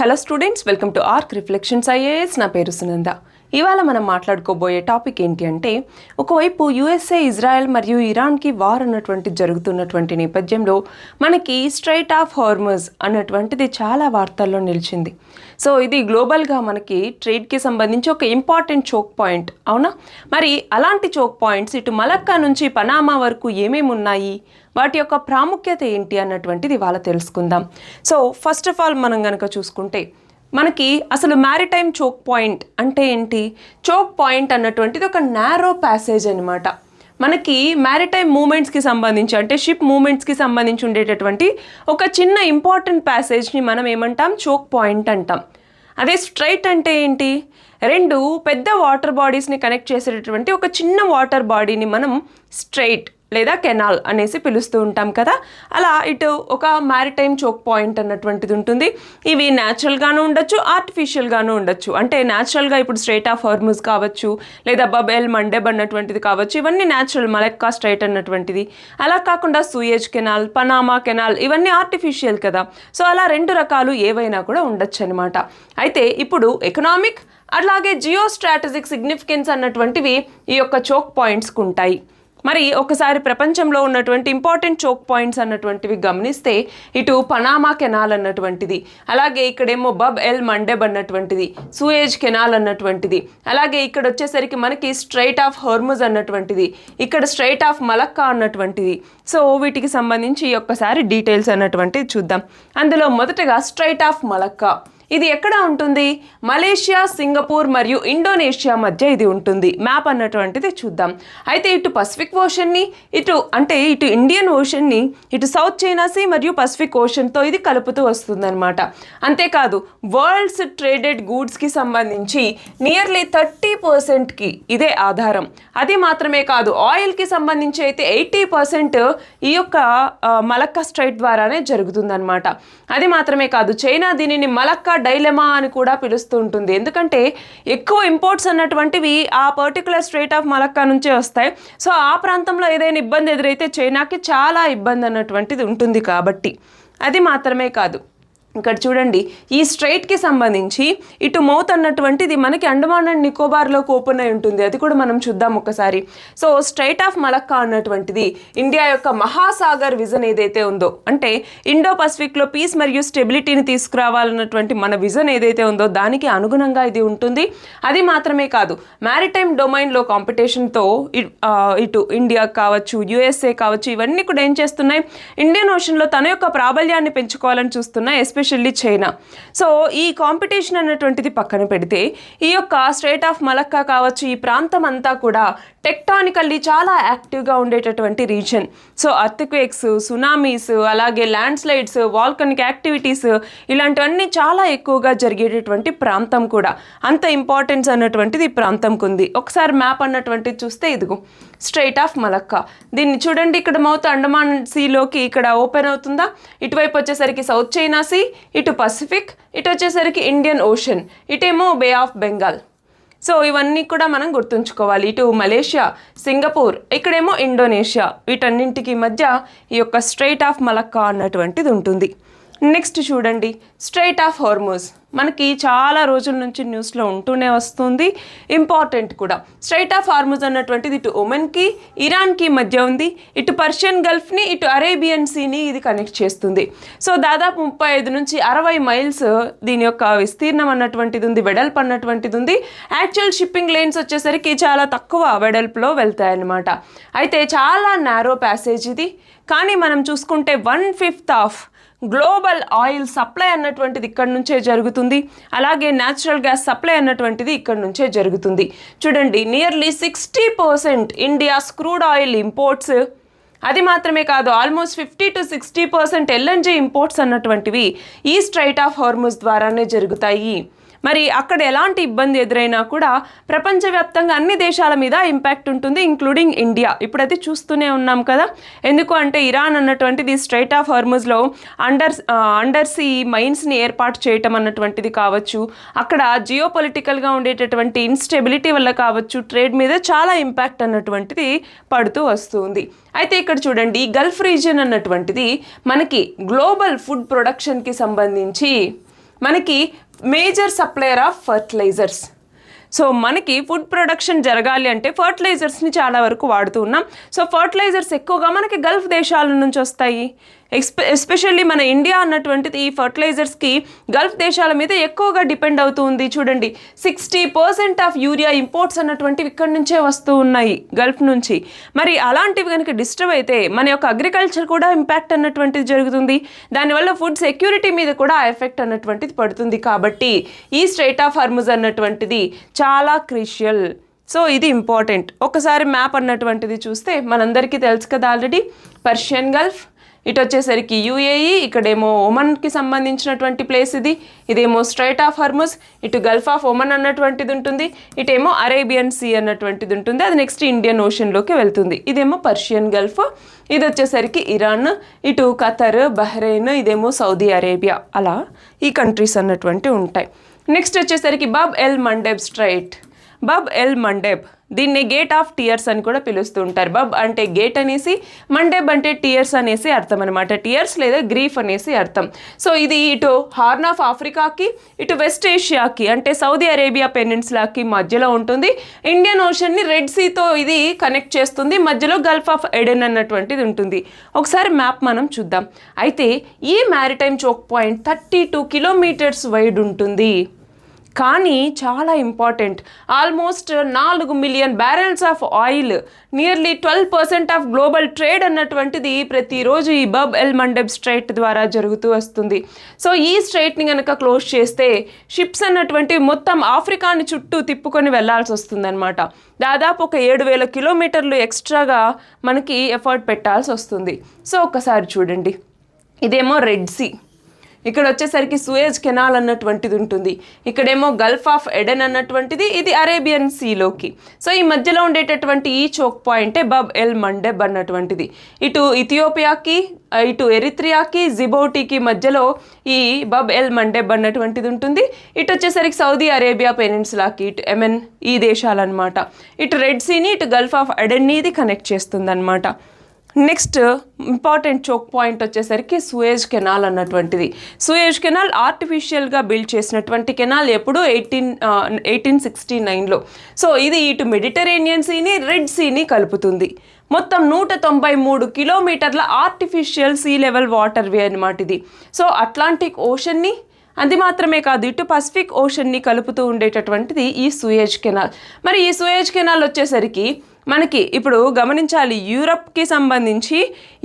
Hello students, welcome to arc reflections IAS. నా పేరు సునంద. ఇవాళ మనం మాట్లాడుకోబోయే టాపిక్ ఏంటి అంటే, ఒకవైపు యుఎస్ఏ, ఇజ్రాయెల్ మరియు ఇరాన్కి వార్ అన్నటువంటి జరుగుతున్నటువంటి నేపథ్యంలో మనకి స్ట్రైట్ ఆఫ్ హార్మజ్ అన్నటువంటిది చాలా వార్తల్లో నిలిచింది. సో ఇది గ్లోబల్గా మనకి ట్రేడ్కి సంబంధించి ఒక ఇంపార్టెంట్ చోక్ పాయింట్, అవునా? మరి అలాంటి చోక్ పాయింట్స్ ఇటు మలక్కా నుంచి పనామా వరకు ఏమేమి ఉన్నాయి, వాటి యొక్క ప్రాముఖ్యత ఏంటి అన్నటువంటిది ఇవాళ తెలుసుకుందాం. సో ఫస్ట్ ఆఫ్ ఆల్ మనం కనుక చూసుకుంటే మనకి అసలు మ్యారిటైమ్ చోక్ పాయింట్ అంటే ఏంటి? చోక్ పాయింట్ అన్నటువంటిది ఒక నారో ప్యాసేజ్ అనమాట. మనకి మ్యారిటైమ్ మూమెంట్స్కి సంబంధించి అంటే షిప్ మూమెంట్స్కి సంబంధించి ఉండేటటువంటి ఒక చిన్న ఇంపార్టెంట్ ప్యాసేజ్ని మనం ఏమంటాం? చోక్ పాయింట్ అంటాం. అదే స్ట్రైట్ అంటే ఏంటి? రెండు పెద్ద వాటర్ బాడీస్ని కనెక్ట్ చేసేటటువంటి ఒక చిన్న వాటర్ బాడీని మనం స్ట్రైట్ లేదా కెనాల్ అనేసి పిలుస్తూ ఉంటాం కదా. అలా ఇటు ఒక మ్యారిటైమ్ చోక్ పాయింట్ అన్నటువంటిది ఉంటుంది. ఇవి న్యాచురల్గాను ఉండొచ్చు, ఆర్టిఫిషియల్గాను ఉండొచ్చు. అంటే న్యాచురల్గా ఇప్పుడు స్ట్రైట్ ఆఫ్ హార్మజ్ కావచ్చు, లేదా బబ్ ఎల్ మండెబ్ అన్నటువంటిది కావచ్చు. ఇవన్నీ న్యాచురల్, మలక్కా స్ట్రైట్ అన్నటువంటిది. అలా కాకుండా సూయేజ్ కెనాల్, పనామా కెనాల్, ఇవన్నీ ఆర్టిఫిషియల్ కదా. సో అలా రెండు రకాలు ఏవైనా కూడా ఉండొచ్చు అనమాట. అయితే ఇప్పుడు ఎకనామిక్ అలాగే జియో స్ట్రాటజిక్ సిగ్నిఫికెన్స్ అన్నటువంటివి ఈ యొక్క చోక్ పాయింట్స్కి ఉంటాయి. మరి ఒకసారి ప్రపంచంలో ఉన్నటువంటి ఇంపార్టెంట్ చోక్ పాయింట్స్ అన్నటువంటివి గమనిస్తే, ఇటు పనామా కెనాల్ అన్నటువంటిది, అలాగే ఇక్కడేమో బబ్ ఎల్ మండెబ్ అన్నటువంటిది, సూయేజ్ కెనాల్ అన్నటువంటిది, అలాగే ఇక్కడ వచ్చేసరికి మనకి స్ట్రైట్ ఆఫ్ హార్మజ్ అన్నటువంటిది, ఇక్కడ స్ట్రైట్ ఆఫ్ మలక్కా అన్నటువంటిది. సో వీటికి సంబంధించి ఒక్కసారి డీటెయిల్స్ అన్నటువంటిది చూద్దాం. అందులో మొదటగా స్ట్రైట్ ఆఫ్ మలక్కా. ఇది ఎక్కడ ఉంటుంది? మలేషియా, సింగపూర్ మరియు ఇండోనేషియా మధ్య ఇది ఉంటుంది. మ్యాప్ అన్నటువంటిది చూద్దాం. అయితే ఇటు పసిఫిక్ ఓషన్ని, ఇటు ఇండియన్ ఓషన్ని, ఇటు సౌత్ చైనా సీ మరియు పసిఫిక్ ఓషన్తో ఇది కలుపుతూ వస్తుందన్నమాట. అంతేకాదు వరల్డ్స్ ట్రేడెడ్ గూడ్స్కి సంబంధించి నియర్లీ 30%కి ఇదే ఆధారం. అది మాత్రమే కాదు, ఆయిల్కి సంబంధించి అయితే 80% ఈ యొక్క మలక్కా స్ట్రైట్ ద్వారానే జరుగుతుందన్నమాట. అది మాత్రమే కాదు, చైనా దీనిని మలక్కా డైలెమా అని కూడా పిలుస్తూ ఉంటుంది. ఎందుకంటే ఎక్కువ ఇంపోర్ట్స్ అన్నటువంటివి ఆ పర్టికులర్ స్ట్రైట్ ఆఫ్ మలక్కా నుంచే వస్తాయి. సో ఆ ప్రాంతంలో ఏదైనా ఇబ్బంది ఎదురైతే చైనాకి చాలా ఇబ్బంది అన్నటువంటిది ఉంటుంది కాబట్టి. అది మాత్రమే కాదు, ఇక్కడ చూడండి, ఈ స్ట్రైట్కి సంబంధించి ఇటు మౌత్ అన్నటువంటిది మనకి అండమాన్ అండ్ నికోబార్లోకి ఓపెన్ అయి ఉంటుంది. అది కూడా మనం చూద్దాం ఒకసారి. సో స్ట్రైట్ ఆఫ్ మలక్కా అన్నటువంటిది ఇండియా యొక్క మహాసాగర్ విజన్ ఏదైతే ఉందో, అంటే ఇండో పసిఫిక్లో పీస్ మరియు స్టెబిలిటీని తీసుకురావాలన్నటువంటి మన విజన్ ఏదైతే ఉందో దానికి అనుగుణంగా ఇది ఉంటుంది. అది మాత్రమే కాదు, మ్యారిటైమ్ డొమైన్లో కాంపిటీషన్తో ఇటు ఇండియా కావచ్చు, యుఎస్ఏ కావచ్చు, ఇవన్నీ కూడా ఏం చేస్తున్నాయి? ఇండియన్ ఓషన్లో తన యొక్క ప్రాబల్యాన్ని పెంచుకోవాలని చూస్తున్నాయి, ఎస్పెషల్లీ చైనా. సో ఈ కాంపిటీషన్ అన్నటువంటిది పక్కన పెడితే, ఈ యొక్క స్ట్రైట్ ఆఫ్ మలక్కా కావచ్చు, ఈ ప్రాంతం అంతా కూడా టెక్టానికల్లీ చాలా యాక్టివ్గా ఉండేటటువంటి రీజన్. సో అర్త్క్వేక్స్, సునామీస్, అలాగే ల్యాండ్ స్లైడ్స్, వాల్కనిక్ యాక్టివిటీస్, ఇలాంటివన్నీ చాలా ఎక్కువగా జరిగేటటువంటి ప్రాంతం కూడా. అంత ఇంపార్టెన్స్ అన్నటువంటిది ఈ ప్రాంతంకు ఉంది. ఒకసారి మ్యాప్ అన్నటువంటిది చూస్తే ఇదిగో స్ట్రైట్ ఆఫ్ మలక్కా. దీన్ని చూడండి, ఇక్కడ మౌత్ అండమాన్ సీలోకి ఇక్కడ ఓపెన్ అవుతుందా, ఇటువైపు వచ్చేసరికి సౌత్ చైనా సీ, ఇటు పసిఫిక్, ఇటు వచ్చేసరికి ఇండియన్ ఓషన్, ఇటేమో బే ఆఫ్ బెంగాల్. సో ఇవన్నీ కూడా మనం గుర్తుంచుకోవాలి. ఇటు మలేషియా, సింగపూర్, ఇక్కడేమో ఇండోనేషియా, వీటన్నింటికి మధ్య ఈ యొక్క స్ట్రైట్ ఆఫ్ మలక్కా అన్నటువంటిది ఉంటుంది. నెక్స్ట్ చూడండి, స్ట్రైట్ ఆఫ్ హార్మజ్. మనకి చాలా రోజుల నుంచి న్యూస్లో ఉంటూనే వస్తుంది, ఇంపార్టెంట్ కూడా. స్ట్రైట్ ఆఫ్ హార్మజ్ అన్నటువంటిది ఇటు ఒమన్కి, ఇరాన్కి మధ్య ఉంది. ఇటు పర్షియన్ గల్ఫ్ని, ఇటు అరేబియన్ సీని ఇది కనెక్ట్ చేస్తుంది. సో దాదాపు 35 నుంచి 60 మైల్స్ దీని యొక్క విస్తీర్ణం అన్నటువంటిది ఉంది, వెడల్పు అన్నటువంటిది ఉంది. యాక్చువల్ షిప్పింగ్ లైన్స్ వచ్చేసరికి చాలా తక్కువ వెడల్పులో వెళ్తాయన్నమాట. అయితే చాలా నారో ప్యాసేజ్ ఇది. కానీ మనం చూసుకుంటే 1/5 ఆఫ్ గ్లోబల్ ఆయిల్ సప్లై అన్నటువంటిది ఇక్కడ నుంచే జరుగుతుంది. అలాగే న్యాచురల్ గ్యాస్ సప్లై అన్నటువంటిది ఇక్కడ నుంచే జరుగుతుంది. చూడండి, nearly 60% India's crude oil imports. అది మాత్రమే కాదు, ఆల్మోస్ట్ 50 to 60% ఎల్ఎన్జీ ఇంపోర్ట్స్ అన్నటువంటివి ఈ స్ట్రైట్ ఆఫ్ హార్మజ్ ద్వారానే జరుగుతాయి. మరి అక్కడ ఎలాంటి ఇబ్బంది ఎదురైనా కూడా ప్రపంచవ్యాప్తంగా అన్ని దేశాల మీద ఇంపాక్ట్ ఉంటుంది, ఇంక్లూడింగ్ ఇండియా. ఇప్పుడు అది చూస్తూనే ఉన్నాం కదా. ఎందుకు అంటే ఇరాన్ అన్నటువంటిది స్ట్రైట్ ఆఫ్ హార్మజ్లో అండర్ సీ మైన్స్ని ఏర్పాటు చేయటం అన్నటువంటిది కావచ్చు, అక్కడ జియో పొలిటికల్గా ఉండేటటువంటి ఇన్స్టెబిలిటీ వల్ల కావచ్చు, ట్రేడ్ మీద చాలా ఇంపాక్ట్ అన్నటువంటిది పడుతూ వస్తుంది. అయితే ఇక్కడ చూడండి, గల్ఫ్ రీజియన్ అన్నటువంటిది మనకి గ్లోబల్ ఫుడ్ ప్రొడక్షన్కి సంబంధించి మనకి major supplier of fertilizers. So మనకి ఫుడ్ ప్రొడక్షన్ జరగాలి అంటే ఫర్టిలైజర్స్ని చాలా వరకు వాడుతూ ఉన్నాం. సో ఫర్టిలైజర్స్ ఎక్కువగా మనకి గల్ఫ్ దేశాల నుంచి వస్తాయి. ఎస్పెషల్లీ మన ఇండియా అన్నటువంటిది ఈ ఫర్టిలైజర్స్కి గల్ఫ్ దేశాల మీద ఎక్కువగా డిపెండ్ అవుతూ ఉంది. చూడండి 60% ఆఫ్ యూరియా ఇంపోర్ట్స్ అన్నటువంటివి ఇక్కడి నుంచే వస్తూ ఉన్నాయి గల్ఫ్ నుంచి. మరి అలాంటివి కనుక డిస్టర్బ్ అయితే మన యొక్క అగ్రికల్చర్ కూడా ఇంపాక్ట్ అన్నటువంటిది జరుగుతుంది. దానివల్ల ఫుడ్ సెక్యూరిటీ మీద కూడా ఎఫెక్ట్ అన్నటువంటిది పడుతుంది. కాబట్టి ఈ స్ట్రెయిట్ ఆఫ్ హార్ముజ్ అన్నటువంటిది చాలా క్రిషియల్. సో ఇది ఇంపార్టెంట్. ఒకసారి మ్యాప్ అన్నటువంటిది చూస్తే మనందరికీ తెలుసు కదా ఆల్రెడీ, పర్షియన్ గల్ఫ్, ఇటు వచ్చేసరికి యుఏఈ, ఇక్కడేమో ఒమన్కి సంబంధించినటువంటి ప్లేస్ ఇది, ఇదేమో స్ట్రైట్ ఆఫ్ హార్ముజ్, ఇటు గల్ఫ్ ఆఫ్ ఒమన్ అన్నటువంటిది ఉంటుంది, ఇటేమో అరేబియన్ సీ అన్నటువంటిది ఉంటుంది, అది నెక్స్ట్ ఇండియన్ ఓషన్లోకి వెళ్తుంది. ఇదేమో పర్షియన్ గల్ఫ్, ఇది వచ్చేసరికి ఇరాన్, ఇటు ఖతర్, బహ్రెయిన్, ఇదేమో సౌదీ అరేబియా, అలా ఈ కంట్రీస్ అన్నటువంటి ఉంటాయి. నెక్స్ట్ వచ్చేసరికి Bob L మండెబ్ straight. Bob L మండెబ్, దీన్ని గేట్ ఆఫ్ టియర్స్ అని కూడా పిలుస్తూ ఉంటారు. బబ్ అంటే గేట్ అనేసి, మండెబ్ అంటే టియర్స్ అనేసి అర్థం అనమాట. టియర్స్ లేదా గ్రీఫ్ అనేసి అర్థం. సో ఇది ఇటు హార్న్ ఆఫ్ ఆఫ్రికాకి, ఇటు వెస్ట్ ఏషియాకి అంటే సౌదీ అరేబియా పెనిన్సులాకి మధ్యలో ఉంటుంది. ఇండియన్ ఓషన్ని రెడ్ సీతో ఇది కనెక్ట్ చేస్తుంది. మధ్యలో గల్ఫ్ ఆఫ్ ఎడెన్ అన్నటువంటిది ఉంటుంది. ఒకసారి మ్యాప్ మనం చూద్దాం. అయితే ఈ maritime choke point 32 kilometres wide ఉంటుంది. కానీ చాలా important, almost 4 million barrels of oil, nearly 12% of global trade అన్నటువంటిది ప్రతిరోజు ఈ బబ్ ఎల్ మండెబ్ స్ట్రైట్ ద్వారా జరుగుతూ వస్తుంది. సో ఈ స్ట్రైట్ని కనుక క్లోజ్ చేస్తే షిప్స్ అన్నటువంటి మొత్తం ఆఫ్రికాని చుట్టూ తిప్పుకొని వెళ్లాల్సి వస్తుందన్నమాట. దాదాపు ఒక 7,000 కిలోమీటర్లు ఎక్స్ట్రాగా మనకి ఎఫర్ట్ పెట్టాల్సి వస్తుంది. సో ఒక్కసారి చూడండి, ఇదేమో రెడ్ సీ, ఇక్కడ వచ్చేసరికి సూయజ్ కెనాల్ అన్నటువంటిది ఉంటుంది, ఇక్కడేమో గల్ఫ్ ఆఫ్ ఎడెన్ అన్నటువంటిది, ఇది అరేబియన్ సీలోకి. సో ఈ మధ్యలో ఉండేటటువంటి ఈ చోక్ పాయింటే బబ్ ఎల్ మండెబ్ అన్నటువంటిది. ఇటు ఇథియోపియాకి, ఇటు ఎరిత్రియాకి, జిబౌటీకి మధ్యలో ఈ బబ్ ఎల్ మండెబ్ అన్నటువంటిది ఉంటుంది. ఇటు వచ్చేసరికి సౌదీ అరేబియా పెనిన్సులాకి, ఇటు యెమెన్, ఈ దేశాలన్నమాట. ఇటు రెడ్ సీని, ఇటు గల్ఫ్ ఆఫ్ ఎడెన్ని ఇది కనెక్ట్ చేస్తుంది అనమాట. నెక్స్ట్ ఇంపార్టెంట్ చోక్ పాయింట్ వచ్చేసరికి సూయజ్ కెనాల్ అన్నటువంటిది. సూయజ్ కెనాల్ ఆర్టిఫిషియల్గా బిల్డ్ చేసినటువంటి కెనాల్ ఎప్పుడు 1869లో. సో ఇది ఇటు మెడిటరేనియన్ సీని, రెడ్ సీని కలుపుతుంది. మొత్తం 193 కిలోమీటర్ల ఆర్టిఫిషియల్ సీ లెవెల్ వాటర్ వే అనమాట ఇది. సో అట్లాంటిక్ ఓషన్ని, అది మాత్రమే కాదు ఇటు పసిఫిక్ ఓషన్ని కలుపుతూ ఉండేటటువంటిది ఈ సూయజ్ కెనాల్. మరి ఈ సూయజ్ కెనాల్ వచ్చేసరికి మనకి ఇప్పుడు గమనించాలి, యూరప్కి సంబంధించి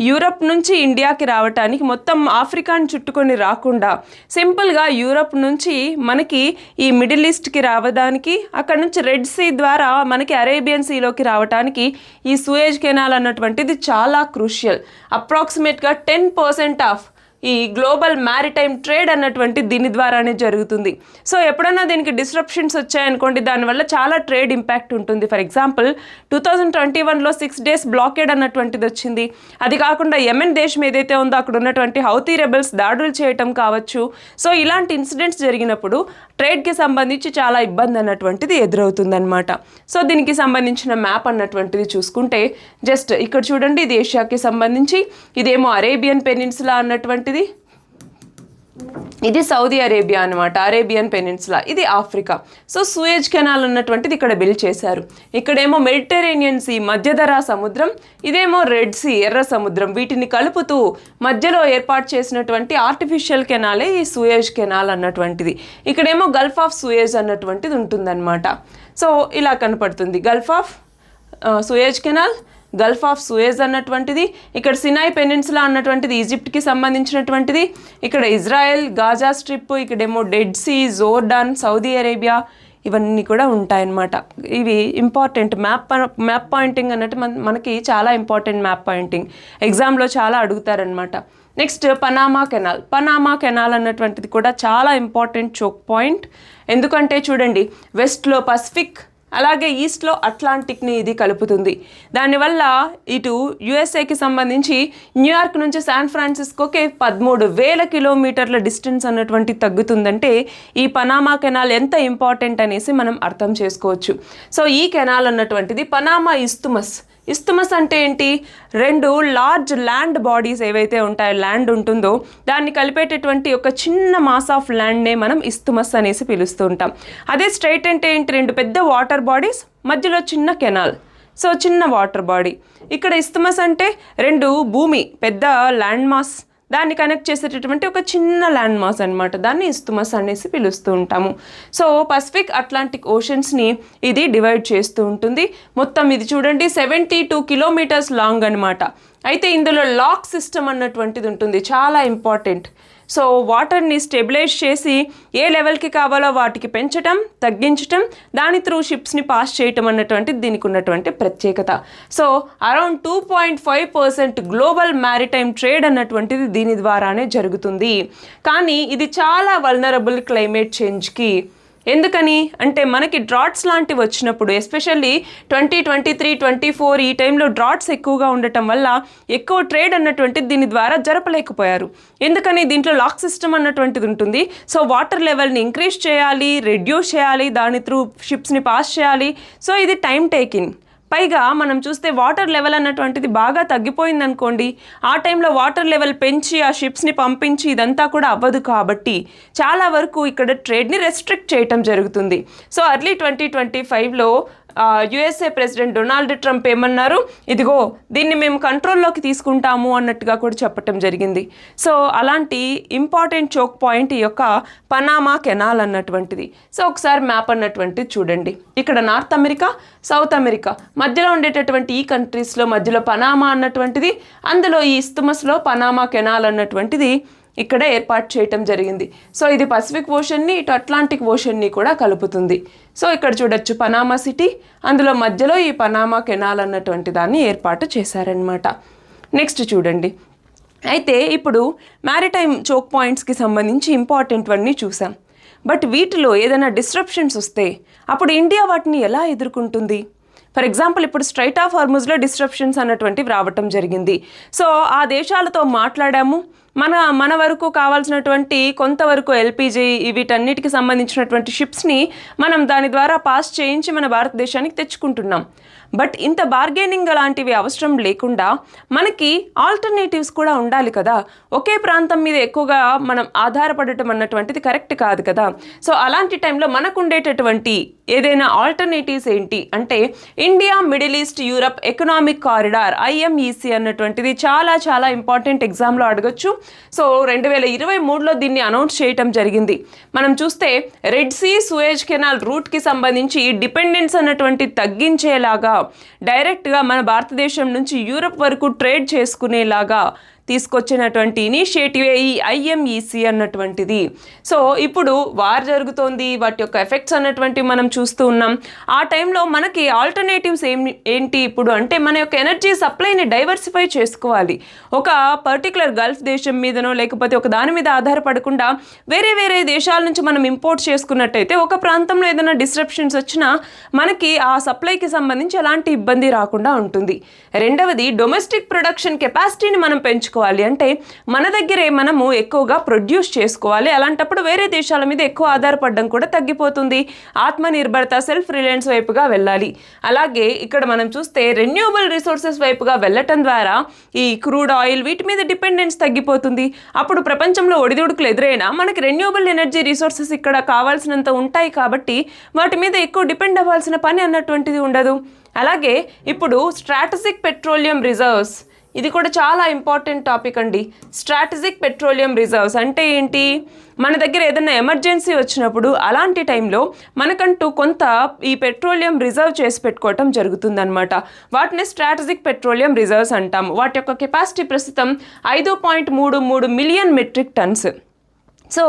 యూరప్ నుంచి ఇండియాకి రావటానికి మొత్తం ఆఫ్రికాని చుట్టుకొని రాకుండా సింపుల్గా యూరప్ నుంచి మనకి ఈ మిడిల్ ఈస్ట్కి రావడానికి, అక్కడ నుంచి రెడ్ సీ ద్వారా మనకి అరేబియన్ సీలోకి రావడానికి ఈ సూయజ్ కెనాల్ అన్నటువంటిది చాలా క్రూషియల్. అప్రాక్సిమేట్గా 10% ఆఫ్ ఈ గ్లోబల్ మ్యారిటైమ్ ట్రేడ్ అన్నటువంటి దీని ద్వారానే జరుగుతుంది. సో ఎప్పుడైనా దీనికి డిస్రప్షన్స్ వచ్చాయనుకోండి, దానివల్ల చాలా ట్రేడ్ ఇంపాక్ట్ ఉంటుంది. ఫర్ ఎగ్జాంపుల్ 2021లో 6 days బ్లాకేడ్ అన్నటువంటిది వచ్చింది. అది కాకుండా యెమెన్ దేశం ఏదైతే ఉందో అక్కడ ఉన్నటువంటి హౌతీ రెబెల్స్ దాడులు చేయటం కావచ్చు. సో ఇలాంటి ఇన్సిడెంట్స్ జరిగినప్పుడు ట్రేడ్కి సంబంధించి చాలా ఇబ్బంది అన్నటువంటిది ఎదురవుతుందన్నమాట. సో దీనికి సంబంధించిన మ్యాప్ అన్నటువంటిది చూసుకుంటే జస్ట్ ఇక్కడ చూడండి, ఇది ఏషియాకి సంబంధించి, ఇదేమో అరేబియన్ పెనిన్సులా అన్నటువంటిది, ఇది సౌదీ అరేబియా అనమాట, అరేబియన్ పెనిన్సులా, ఇది ఆఫ్రికా. సో సూయజ్ కెనాల్ అన్నటువంటిది ఇక్కడ బిల్డ్ చేశారు. ఇక్కడేమో మెడిటరేనియన్ సీ, మధ్యధరా సముద్రం, ఇదేమో రెడ్ సీ, ఎర్ర సముద్రం, వీటిని కలుపుతూ మధ్యలో ఏర్పాటు చేసినటువంటి ఆర్టిఫిషియల్ కెనాలే ఈ సూయజ్ కెనాల్ అన్నటువంటిది. ఇక్కడేమో గల్ఫ్ ఆఫ్ సూయజ్ అన్నటువంటిది ఉంటుందన్నమాట. సో ఇలా కనపడుతుంది gulf of suez canal, gulf of suez అన్నటువంటిది, ఇక్కడ సినాయ్ పెనిన్సులా అన్నటువంటిది ఈజిప్ట్కి సంబంధించినటువంటిది, ఇక్కడ ఇజ్రాయెల్, గాజా స్ట్రిప్, ఇక్కడేమో dead sea, Jordan, Saudi Arabia, ఇవన్నీ కూడా ఉంటాయన్నమాట. ఇవి ఇంపార్టెంట్ మ్యాప్ పాయింటింగ్ అన్నట్టు మనకి చాలా ఇంపార్టెంట్ మ్యాప్ పాయింటింగ్, ఎగ్జామ్లో చాలా అడుగుతారనమాట. నెక్స్ట్ పనామా కెనాల్ అన్నటువంటిది కూడా చాలా ఇంపార్టెంట్ చోక్ పాయింట్. ఎందుకంటే చూడండి, వెస్ట్లో పసిఫిక్, అలాగే ఈస్ట్లో అట్లాంటిక్ని ఇది కలుపుతుంది. దానివల్ల ఇటు యుఎస్ఏకి సంబంధించి న్యూయార్క్ నుంచి శాన్ ఫ్రాన్సిస్కోకి 13,000 కిలోమీటర్ల డిస్టెన్స్ అన్నటువంటి తగ్గుతుందంటే ఈ పనామా కెనాల్ ఎంత ఇంపార్టెంట్ అనేసి మనం అర్థం చేసుకోవచ్చు. సో ఈ కెనాల్ అన్నటువంటిది పనామా ఇస్తుమస్, ఇస్తుమస్ అంటే ఏంటి? రెండు లార్జ్ ల్యాండ్ బాడీస్ ఏవైతే ఉంటాయో, ల్యాండ్ ఉంటుందో దాన్ని కలిపేటటువంటి ఒక చిన్న మాస్ ఆఫ్ ల్యాండ్నే మనం ఇస్తుమస్ అనేసి పిలుస్తూ ఉంటాం. అదే స్ట్రైట్ అంటే ఏంటి? రెండు పెద్ద వాటర్ బాడీస్, మధ్యలో చిన్న కెనాల్, సో చిన్న వాటర్ బాడీ. ఇక్కడ ఇస్తుమస్ అంటే రెండు భూమి పెద్ద ల్యాండ్ మాస్, దాన్ని కనెక్ట్ చేసేటటువంటి ఒక చిన్న ల్యాండ్ మాస్ అనమాట. దాన్ని ఇస్తుమస్ అనేసి పిలుస్తూ ఉంటాము. సో పసిఫిక్ అట్లాంటిక్ ఓషన్స్ని ఇది డివైడ్ చేస్తూ ఉంటుంది. మొత్తం ఇది చూడండి 72 కిలోమీటర్స్ లాంగ్ అనమాట. అయితే ఇందులో లాక్ సిస్టమ్ అన్నటువంటిది ఉంటుంది, చాలా ఇంపార్టెంట్. సో వాటర్ని స్టెబిలైజ్ చేసి ఏ లెవెల్కి కావాలో వాటికి పెంచటం, తగ్గించటం, దాని త్రూ షిప్స్ని పాస్ చేయటం అన్నటువంటిది దీనికి ఉన్నటువంటి ప్రత్యేకత. So around 2.5% global maritime trade అన్నటువంటిది దీని ద్వారానే జరుగుతుంది. కానీ ఇది చాలా వల్నరబుల్ క్లైమేట్ చేంజ్కి. ఎందుకని అంటే మనకి డ్రాట్స్ లాంటివి వచ్చినప్పుడు, ఎస్పెషల్లీ 2023, 24 ఈ టైంలో డ్రాట్స్ ఎక్కువగా ఉండటం వల్ల ఎక్కువ ట్రేడ్ అన్నటువంటిది దీని ద్వారా జరపలేకపోయారు. ఎందుకని? దీంట్లో లాక్ సిస్టమ్ అన్నటువంటిది ఉంటుంది. సో వాటర్ లెవెల్ని ఇంక్రీజ్ చేయాలి, రెడ్యూస్ చేయాలి, దాని త్రూ షిప్స్ని పాస్ చేయాలి. సో ఇది టైం టేకింగ్. పైగా మనం చూస్తే వాటర్ లెవెల్ అన్నటువంటిది బాగా తగ్గిపోయింది అనుకోండి, ఆ టైంలో వాటర్ లెవెల్ పెంచి ఆ షిప్స్ని పంపించి ఇదంతా కూడా అవ్వదు. కాబట్టి చాలా వరకు ఇక్కడ ట్రేడ్ని రెస్ట్రిక్ట్ చేయటం జరుగుతుంది. సో ఎర్లీ 2025లో యుఎస్ఏ ప్రెసిడెంట్ డొనాల్డ్ ట్రంప్ ఏమన్నారు? ఇదిగో దీన్ని మేము కంట్రోల్లోకి తీసుకుంటాము అన్నట్టుగా కూడా చెప్పటం జరిగింది. సో అలాంటి ఇంపార్టెంట్ చోక్ పాయింట్ ఈ యొక్క పనామా కెనాల్ అన్నటువంటిది. సో ఒకసారి మ్యాప్ అన్నటువంటిది చూడండి. ఇక్కడ నార్త్ అమెరికా, సౌత్ అమెరికా మధ్యలో ఉండేటటువంటి ఈ కంట్రీస్లో మధ్యలో పనామా అన్నటువంటిది, అందులో ఈ ఇస్తుమస్లో పనామా కెనాల్ అన్నటువంటిది ఇక్కడ ఏర్పాటు చేయటం జరిగింది. సో ఇది పసిఫిక్ ఓషన్ని, ఇటు అట్లాంటిక్ ఓషన్ని కూడా కలుపుతుంది. సో ఇక్కడ చూడొచ్చు పనామా సిటీ, అందులో మధ్యలో ఈ పనామా కెనాల్ అన్నటువంటి దాన్ని ఏర్పాటు చేశారనమాట. నెక్స్ట్ చూడండి. అయితే ఇప్పుడు మ్యారిటైమ్ చోక్ పాయింట్స్కి సంబంధించి ఇంపార్టెంట్వన్నీ చూసాం. బట్ వీటిలో ఏదైనా డిస్ట్రప్షన్స్ వస్తే అప్పుడు ఇండియా వాటిని ఎలా ఎదుర్కొంటుంది? ఫర్ ఎగ్జాంపుల్ ఇప్పుడు స్ట్రైట్ ఆఫ్ హార్ముజ్లో డిస్ట్రప్షన్స్ అన్నటువంటివి రావటం జరిగింది. సో ఆ దేశాలతో మాట్లాడాము, మన వరకు కావాల్సినటువంటి కొంతవరకు ఎల్పిజి వీటన్నిటికి సంబంధించినటువంటి షిప్స్ని మనం దాని ద్వారా పాస్ చేయించి మన భారతదేశానికి తెచ్చుకుంటున్నాం. బట్ ఇంత బార్గెనింగ్ అలాంటివి అవసరం లేకుండా మనకి ఆల్టర్నేటివ్స్ కూడా ఉండాలి కదా. ఒకే ప్రాంతం మీద ఎక్కువగా మనం ఆధారపడటం అన్నటువంటిది కరెక్ట్ కాదు కదా. సో అలాంటి టైంలో మనకు ఉండేటటువంటి ఏదైనా ఆల్టర్నేటివ్స్ ఏంటి అంటే India middle east Europe economic corridor IMEC అన్నటువంటిది చాలా చాలా ఇంపార్టెంట్, ఎగ్జామ్లో అడగచ్చు. సో 2023లో దీన్ని అనౌన్స్ చేయటం జరిగింది. మనం చూస్తే రెడ్ సీ సూయేజ్ కెనాల్ రూట్కి సంబంధించి డిపెండెన్స్ అన్నటువంటి తగ్గించేలాగా డైరెక్ట్గా మన భారతదేశం నుంచి యూరప్ వరకు ట్రేడ్ చేసుకునేలాగా తీసుకొచ్చినటువంటి ఇనిషియేటివే ఈ IMEC అన్నటువంటిది. సో ఇప్పుడు వార్ జరుగుతోంది, వాటి యొక్క ఎఫెక్ట్స్ అన్నటువంటివి మనం చూస్తూ ఉన్నాం. ఆ టైంలో మనకి ఆల్టర్నేటివ్స్ ఏంటి ఇప్పుడు అంటే మన యొక్క ఎనర్జీ సప్లైని డైవర్సిఫై చేసుకోవాలి. ఒక పర్టికులర్ గల్ఫ్ దేశం మీదనో లేకపోతే ఒక దాని మీద ఆధారపడకుండా వేరే వేరే దేశాల నుంచి మనం ఇంపోర్ట్ చేసుకున్నట్టయితే ఒక ప్రాంతంలో ఏదైనా డిస్ట్రప్షన్స్ వచ్చినా మనకి ఆ సప్లైకి సంబంధించి ఎలాంటి ఇబ్బంది రాకుండా ఉంటుంది. రెండవది డొమెస్టిక్ ప్రొడక్షన్ కెపాసిటీని మనం పెంచుకోవాలి. అంటే మన దగ్గరే మనము ఎక్కువగా ప్రొడ్యూస్ చేసుకోవాలి. అలాంటప్పుడు వేరే దేశాల మీద ఎక్కువ ఆధారపడడం కూడా తగ్గిపోతుంది. ఆత్మనిర్భరత, సెల్ఫ్ రిలయన్స్ వైపుగా వెళ్ళాలి. అలాగే ఇక్కడ మనం చూస్తే రెన్యూవబుల్ రిసోర్సెస్ వైపుగా వెళ్ళటం ద్వారా ఈ క్రూడ్ ఆయిల్ వీటి మీద డిపెండెన్స్ తగ్గిపోతుంది. అప్పుడు ప్రపంచంలో ఒడిదుడుకులు ఎదురైనా మనకి రెన్యూవబుల్ ఎనర్జీ రిసోర్సెస్ ఇక్కడ కావాల్సినంత ఉంటాయి కాబట్టి వాటి మీద ఎక్కువ డిపెండ్ అవ్వాల్సిన పని అన్నటువంటిది ఉండదు. అలాగే ఇప్పుడు స్ట్రాటజిక్ పెట్రోలియం రిజర్వ్స్, ఇది కూడా చాలా ఇంపార్టెంట్ టాపిక్ అండి. స్ట్రాటజిక్ పెట్రోలియం రిజర్వ్స్ అంటే ఏంటి? మన దగ్గర ఏదైనా ఎమర్జెన్సీ వచ్చినప్పుడు అలాంటి టైంలో మనకంటూ కొంత ఈ పెట్రోలియం రిజర్వ్ చేసి పెట్టుకోవటం జరుగుతుందన్నమాట. వాటిని స్ట్రాటజిక్ పెట్రోలియం రిజర్వ్స్ అంటాము. వాటి యొక్క కెపాసిటీ ప్రస్తుతం 5.33 మిలియన్ మెట్రిక్ టన్స్. సో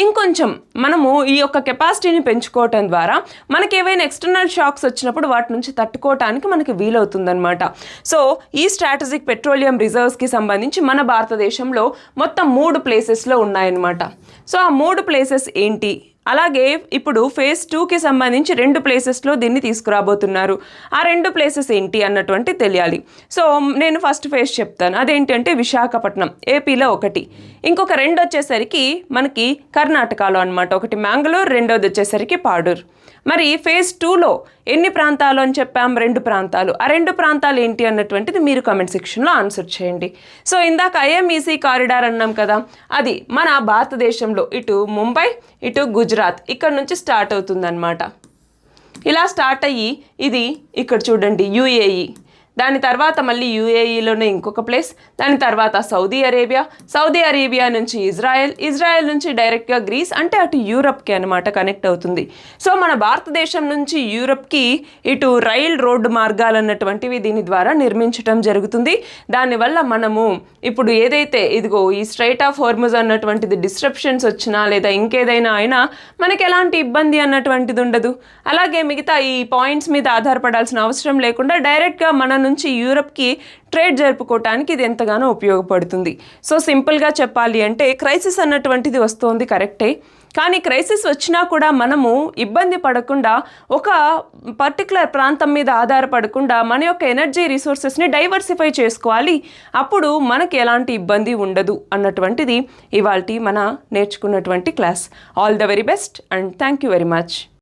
ఇంకొంచెం మనము ఈ యొక్క కెపాసిటీని పెంచుకోవటం ద్వారా మనకి ఏవైనా ఎక్స్టర్నల్ షాక్స్ వచ్చినప్పుడు వాటి నుంచి తట్టుకోవటానికి మనకి వీలవుతుందన్నమాట. సో ఈ స్ట్రాటజిక్ పెట్రోలియం రిజర్వ్స్కి సంబంధించి మన భారతదేశంలో మొత్తం 3 ప్లేసెస్లో ఉన్నాయన్నమాట. సో ఆ 3 ప్లేసెస్ ఏంటి అలాగే ఇప్పుడు ఫేజ్ 2కి సంబంధించి 2 ప్లేసెస్లో దీన్ని తీసుకురాబోతున్నారు. ఆ 2 ప్లేసెస్ ఏంటి అన్నటువంటి తెలియాలి. సో నేను ఫస్ట్ ఫేజ్ చెప్తాను. అదేంటంటే విశాఖపట్నం, ఏపీలో ఒకటి, ఇంకొక 2 వచ్చేసరికి మనకి కర్ణాటకలో అనమాట. ఒకటి మ్యాంగళూరు, రెండోది వచ్చేసరికి పాడూరు. మరి ఫేజ్ 2లో ఎన్ని ప్రాంతాలు అని చెప్పాం? 2 ప్రాంతాలు. ఆ 2 ప్రాంతాలు ఏంటి అన్నటువంటిది మీరు కామెంట్ సెక్షన్లో ఆన్సర్ చేయండి. సో ఇందాక ఐఎంఈసీ కారిడార్ అన్నాం కదా, అది మన భారతదేశంలో ఇటు ముంబై, ఇటు గుజరాత్, ఇక్కడ నుంచి స్టార్ట్ అవుతుందన్నమాట. ఇలా స్టార్ట్ అయ్యి ఇది ఇక్కడ చూడండి యుఏఈ, దాని తర్వాత మళ్ళీ యుఏఈలోనే ఇంకొక ప్లేస్, దాని తర్వాత సౌదీ అరేబియా నుంచి ఇజ్రాయెల్ నుంచి డైరెక్ట్గా గ్రీస్, అంటే అటు యూరప్కి అనమాట కనెక్ట్ అవుతుంది. సో మన భారతదేశం నుంచి యూరప్కి ఇటు రోడ్డు మార్గాలు అన్నటువంటివి దీని ద్వారా నిర్మించడం జరుగుతుంది. దానివల్ల మనము ఇప్పుడు ఏదైతే ఇదిగో ఈ స్ట్రైట్ ఆఫ్ హార్ముజ్ అన్నటువంటిది డిస్ట్రప్షన్స్ వచ్చినా లేదా ఇంకేదైనా అయినా మనకి ఎలాంటి ఇబ్బంది అన్నటువంటిది ఉండదు. అలాగే మిగతా ఈ పాయింట్స్ మీద ఆధారపడాల్సిన అవసరం లేకుండా డైరెక్ట్గా మన నుంచి యూరప్కి ట్రేడ్ జరుపుకోవటానికి ఇది ఎంతగానో ఉపయోగపడుతుంది. సో సింపుల్గా చెప్పాలి అంటే క్రైసిస్ అన్నటువంటిది వస్తుంది కరెక్టే, కానీ క్రైసిస్ వచ్చినా కూడా మనము ఇబ్బంది పడకుండా, ఒక పర్టికులర్ ప్రాంతం మీద ఆధారపడకుండా మన యొక్క ఎనర్జీ రిసోర్సెస్ని డైవర్సిఫై చేసుకోవాలి. అప్పుడు మనకి ఎలాంటి ఇబ్బంది ఉండదు అన్నటువంటిది ఇవాల్టి మన నేర్చుకున్నటువంటి class. All the very best and thank you very much.